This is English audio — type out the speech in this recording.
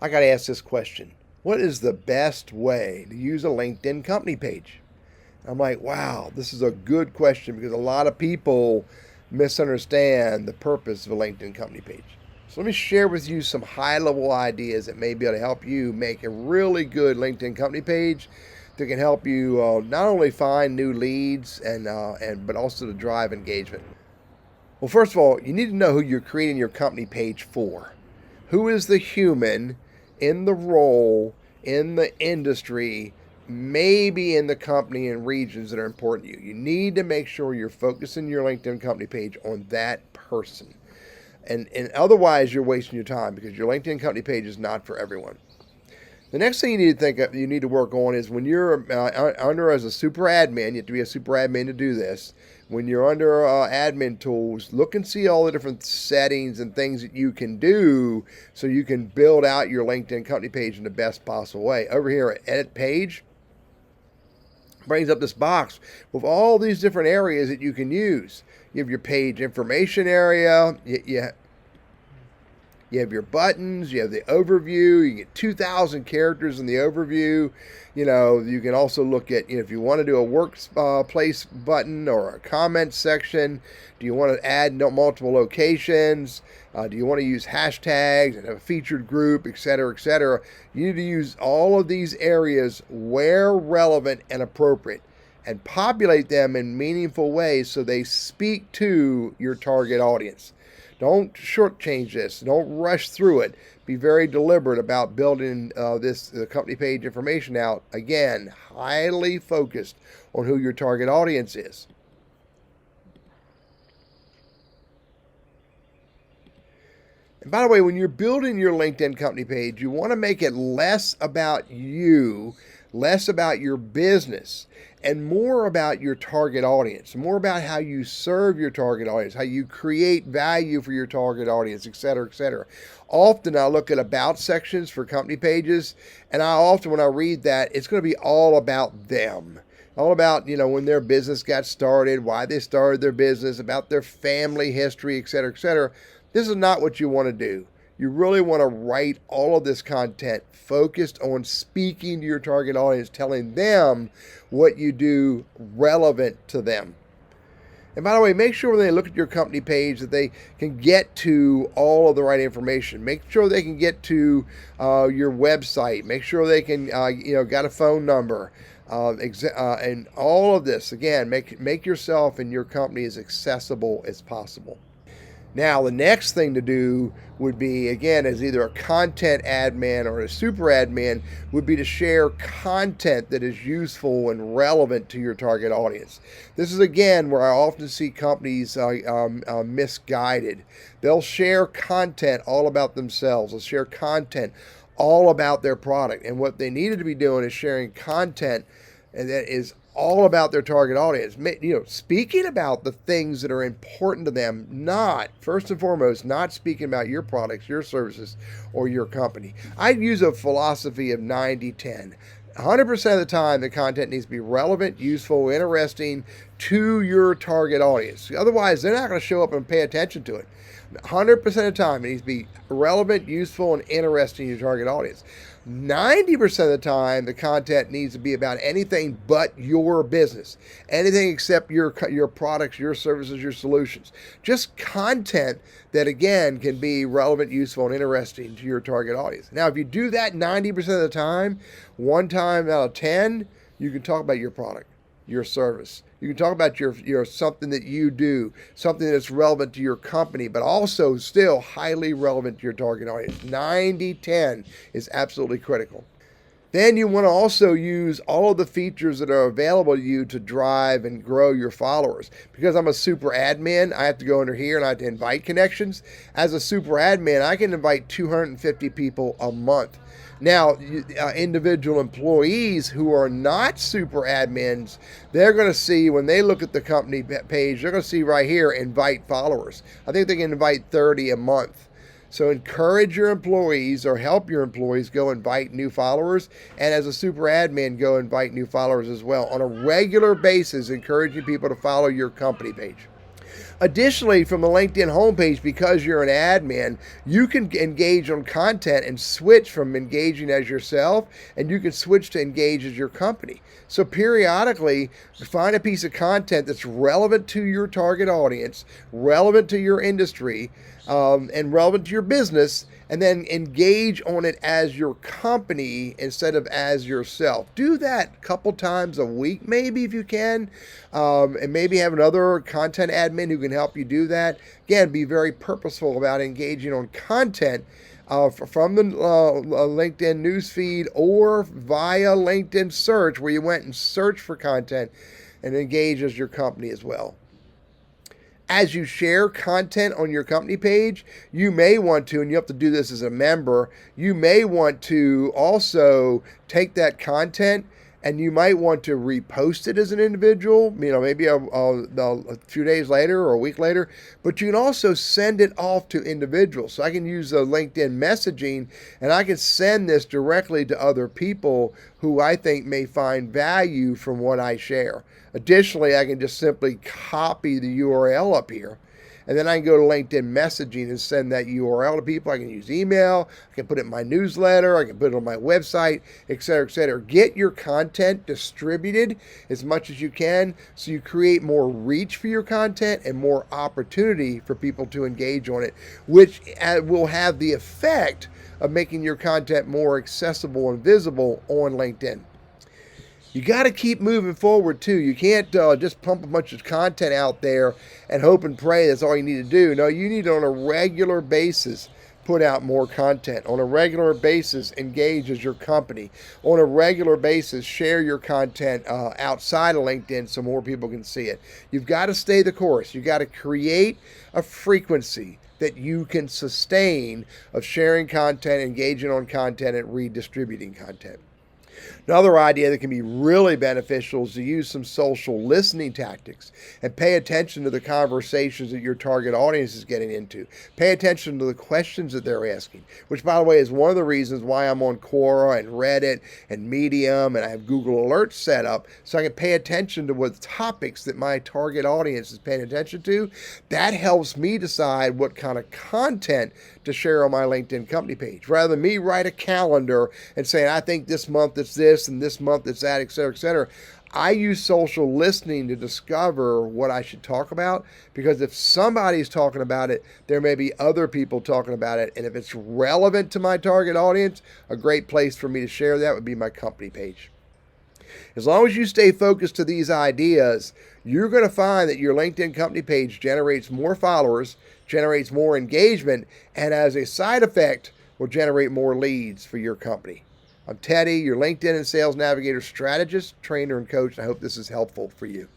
I got to ask this question. What is the best way to use a LinkedIn company page? I'm like, wow, this is a good question because a lot of people misunderstand the purpose of a LinkedIn company page. So let me share with you some high level ideas that may be able to help you make a really good LinkedIn company page that can help you not only find new leads and but also to drive engagement. Well, first of all, you need to know who you're creating your company page for. Who is the human in the role, in the industry, maybe in the company and regions that are important to you? You need to make sure you're focusing your LinkedIn company page on that person. And otherwise, you're wasting your time because your LinkedIn company page is not for everyone. The next thing you need to think of, you need to work on is when you're under as a super admin, you have to be a super admin to do this. When you're under admin tools, look and see all the different settings and things that you can do so you can build out your LinkedIn company page in the best possible way. Over here at Edit Page, brings up this box with all these different areas that you can use. You have your page information area, you have your buttons, you have the overview, you get 2,000 characters in the overview. You can also look at, if you want to do a workplace button or a comment section. Do you want to add multiple locations? Do you want to use hashtags and have a featured group, et cetera, et cetera? You need to use all of these areas where relevant and appropriate and populate them in meaningful ways so they speak to your target audience. Don't shortchange this. Don't rush through it. Be very deliberate about building the company page information out. Again, highly focused on who your target audience is. And by the way, when you're building your LinkedIn company page, you want to make it less about you, less about your business, and more about your target audience, more about how you serve your target audience, how you create value for your target audience, et cetera, et cetera. Often I look at about sections for company pages, and when I read that, it's going to be all about them. All about, when their business got started, why they started their business, about their family history, et cetera, et cetera. This is not what you want to do. You really want to write all of this content focused on speaking to your target audience, telling them what you do relevant to them. And by the way, make sure when they look at your company page that they can get to all of the right information. Make sure they can get to your website. Make sure they can, got a phone number. And all of this, again, make yourself and your company as accessible as possible. Now, the next thing to do would be, again, as either a content admin or a super admin, would be to share content that is useful and relevant to your target audience. This is, again, where I often see companies misguided. They'll share content all about themselves. They'll share content all about their product. And what they needed to be doing is sharing content that is all about their target audience, speaking about the things that are important to them, first and foremost, not speaking about your products, your services, or your company. I use a philosophy of 90-10. 100% of the time, the content needs to be relevant, useful, interesting to your target audience. Otherwise, they're not going to show up and pay attention to it. 100% of the time, it needs to be relevant, useful, and interesting to your target audience. 90% of the time, the content needs to be about anything but your business, anything except your products, your services, your solutions. Just content that, again, can be relevant, useful, and interesting to your target audience. Now, if you do that 90% of the time, one time out of 10, you can talk about your product, your service. You can talk about your something that you do, something that's relevant to your company, but also still highly relevant to your target audience. 90-10 is absolutely critical. Then you want to also use all of the features that are available to you to drive and grow your followers. Because I'm a super admin, I have to go under here and I have to invite connections. As a super admin, I can invite 250 people a month. Now, individual employees who are not super admins, they're going to see when they look at the company page, they're going to see right here, invite followers. I think they can invite 30 a month. So encourage your employees or help your employees go invite new followers. And as a super admin, go invite new followers as well on a regular basis, encouraging people to follow your company page. Additionally, from the LinkedIn homepage, because you're an admin, you can engage on content and switch from engaging as yourself, and you can switch to engage as your company. So periodically, find a piece of content that's relevant to your target audience, relevant to your industry, and relevant to your business, and then engage on it as your company instead of as yourself. Do that a couple times a week, maybe, if you can, and maybe have another content admin who can help you do that. Again, be very purposeful about engaging on content from the LinkedIn newsfeed or via LinkedIn search, where you went and searched for content, and engage as your company as well. As you share content on your company page, you may want to, and you have to do this as a member, you may want to also take that content and you might want to repost it as an individual, maybe a few days later or a week later, but you can also send it off to individuals. So I can use the LinkedIn messaging and I can send this directly to other people who I think may find value from what I share. Additionally, I can just simply copy the URL up here, and then I can go to LinkedIn messaging and send that URL to people. I can use email, I can put it in my newsletter, I can put it on my website, et cetera, et cetera. Get your content distributed as much as you can so you create more reach for your content and more opportunity for people to engage on it, which will have the effect of making your content more accessible and visible on LinkedIn. You got to keep moving forward too. You can't just pump a bunch of content out there and hope and pray that's all you need to do. No, you need to, on a regular basis, put out more content. On a regular basis, engage as your company. On a regular basis, share your content outside of LinkedIn so more people can see it. You've got to stay the course. You've got to create a frequency that you can sustain of sharing content, engaging on content, and redistributing content. Another idea that can be really beneficial is to use some social listening tactics and pay attention to the conversations that your target audience is getting into. Pay attention to the questions that they're asking, which, by the way, is one of the reasons why I'm on Quora and Reddit and Medium, and I have Google Alerts set up so I can pay attention to what topics that my target audience is paying attention to. That helps me decide what kind of content to share on my LinkedIn company page, rather than me write a calendar and saying, I think this month it's this and this month it's that, et cetera, et cetera. I use social listening to discover what I should talk about, because if somebody's talking about it, there may be other people talking about it. And if it's relevant to my target audience, a great place for me to share that would be my company page. As long as you stay focused to these ideas, you're going to find that your LinkedIn company page generates more followers, generates more engagement, and as a side effect, will generate more leads for your company. I'm Teddy, your LinkedIn and Sales Navigator strategist, trainer, and coach. I hope this is helpful for you.